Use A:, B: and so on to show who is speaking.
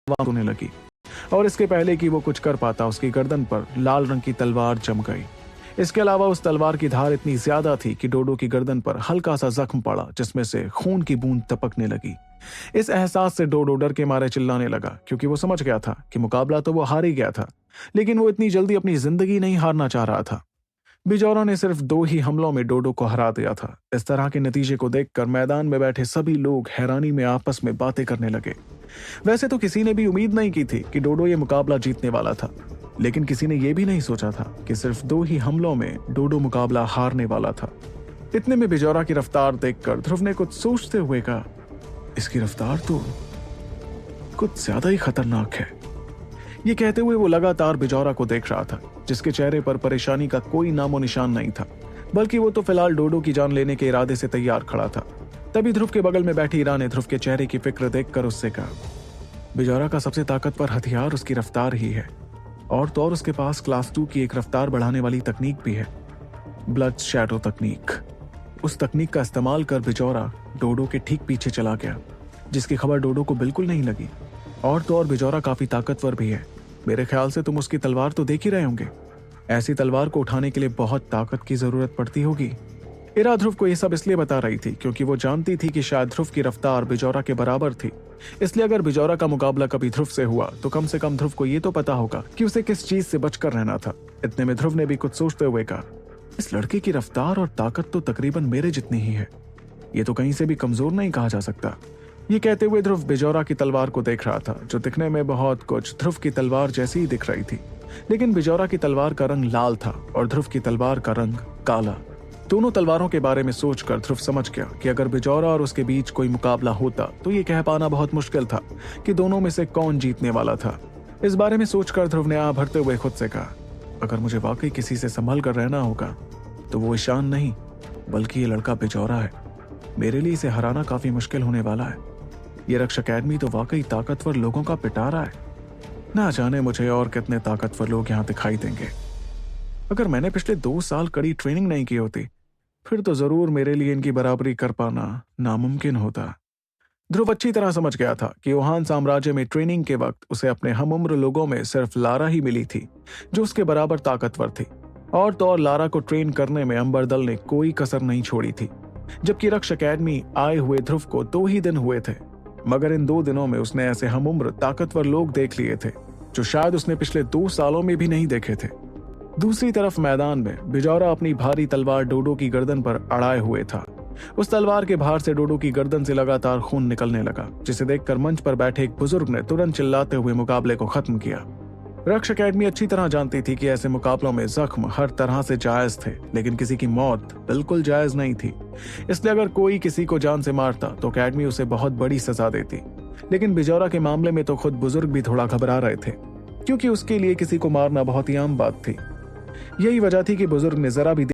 A: आवाज होने लगी और इसके पहले कि वो कुछ कर पाता उसकी गर्दन पर लाल रंग की तलवार जम गई। इसके अलावा उस तलवार की धार इतनी ज्यादा थी कि डोडो की गर्दन पर हल्का सा जख्म पड़ा जिसमें से खून की बूंद टपकने लगी। इस एहसास से डोडो डर के मारे चिल्लाने लगा क्योंकि वो समझ गया था कि मुकाबला तो वो हार ही गया था, लेकिन वो इतनी जल्दी अपनी जिंदगी नहीं हारना चाह रहा था। बिजौरा ने सिर्फ 2 ही हमलों में डोडो को हरा दिया था। इस तरह के नतीजे को देखकर मैदान में बैठे सभी लोग हैरानी में आपस में बातें करने लगे। वैसे तो किसी ने भी उम्मीद नहीं की थी कि डोडो ये मुकाबला जीतने वाला था, लेकिन किसी ने यह भी नहीं सोचा था कि सिर्फ 2 ही हमलों में डोडो मुकाबला हारने वाला था। इतने में बिजौरा की रफ्तार देखकर ध्रुव ने कुछ सोचते हुए कहा, इसकी रफ्तार तो कुछ ज्यादा ही खतरनाक है। ये कहते हुए वो लगातार बिजौरा को देख रहा था, जिसके चेहरे पर परेशानी का कोई नामो निशान नहीं था, बल्कि वो तो फिलहाल डोडो की जान लेने के इरादे से तैयार खड़ा था। तभी ध्रुव के बगल में बैठी ईरा ने ध्रुव के चेहरे की फिक्र देखकर उससे कहा, बिजौरा का सबसे ताकतवर हथियार उसकी रफ्तार ही है, और तो और उसके पास क्लास 2 की एक रफ्तार बढ़ाने वाली तकनीक भी है, ब्लड शैडो तकनीक। उस तकनीक का इस्तेमाल कर बिजौरा डोडो के ठीक पीछे चला गया, जिसकी खबर डोडो को बिल्कुल नहीं लगी। और तो और बिजौरा काफी ताकतवर भी है। मेरे ख्याल से तुम उसकी तलवार तो देख ही रहे होंगे। ऐसी तलवार को उठाने के लिए बहुत ताकत की जरूरत पड़ती होगी। ईरा ध्रुव को यह सब इसलिए बता रही थी क्योंकि वो जानती थी कि शायद ध्रुव की रफ्तार बिजौरा के बराबर थी। इसलिए अगर बिजौरा का मुकाबला कभी ध्रुव से हुआ तो कम से कम ध्रुव को ये तो पता होगा कि उसे किस चीज से बचकर रहना था। इतने में ध्रुव ने भी कुछ सोचते हुए कहा, इस लड़के की रफ्तार और ताकत तो तकरीबन मेरे जितनी ही है। ये तो कहीं से भी कमजोर नहीं कहा जा सकता। ये कहते हुए ध्रुव बिजौरा की तलवार को देख रहा था, जो दिखने में बहुत कुछ ध्रुव की तलवार जैसी ही दिख रही थी, लेकिन बिजौरा की तलवार का रंग लाल था और ध्रुव की तलवार का रंग काला। दोनों तलवारों के बारे में सोचकर ध्रुव समझ गया कि अगर बिजौरा और उसके बीच कोई मुकाबला होता तो ये कह पाना बहुत मुश्किल था कि दोनों में से कौन जीतने वाला था। इस बारे में सोचकर ध्रुव ने आ भरते हुए खुद से कहा, अगर मुझे वाकई किसी से संभल कर रहना होगा तो वो ईशान नहीं बल्कि ये लड़का बिजौरा है। मेरे लिए इसे हराना काफी मुश्किल होने वाला है। ये रक्ष अकेडमी तो वाकई ताकतवर लोगों का पिटारा है। ना जाने मुझे और कितने ताकतवर लोग यहाँ दिखाई देंगे। अगर मैंने पिछले 2 साल कड़ी ट्रेनिंग नहीं की होती फिर तो जरूर मेरे लिए इनकी बराबरी कर पाना नामुमकिन होता। ध्रुव अच्छी तरह समझ गया था कि वुहान साम्राज्य में ट्रेनिंग के वक्त उसे अपने हमउम्र लोगों में सिर्फ लारा ही मिली थी जो उसके बराबर ताकतवर थी, और तो और लारा को ट्रेन करने में अंबरदल ने कोई कसर नहीं छोड़ी थी। जबकि रक्ष अकेडमी आए हुए ध्रुव को 2 ही दिन हुए थे, मगर इन 2 दिनों में उसने ऐसे हमउम्र ताकतवर लोग देख लिए थे जो शायद उसने पिछले 2 सालों में भी नहीं देखे थे। दूसरी तरफ मैदान में बिजौरा अपनी भारी तलवार डोडो की गर्दन पर अड़ाए हुए था। उस तलवार के भार से डोडो की गर्दन से लगातार खून निकलने लगा, जिसे देखकर मंच पर बैठे एक बुजुर्ग ने तुरंत चिल्लाते हुए मुकाबले को खत्म किया। रक्ष अकेडमी अच्छी तरह जानती थी कि ऐसे मुकाबलों में जख्म हर तरह से जायज थे, लेकिन किसी की मौत बिल्कुल जायज नहीं थी। इसलिए अगर कोई किसी को जान से मारता तो अकेडमी उसे बहुत बड़ी सजा देती। लेकिन बिजौरा के मामले में तो खुद बुजुर्ग भी थोड़ा घबरा रहे थे, क्योंकि उसके लिए किसी को मारना बहुत ही आम बात थी। यही वजह थी कि बुजुर्ग ने जरा भी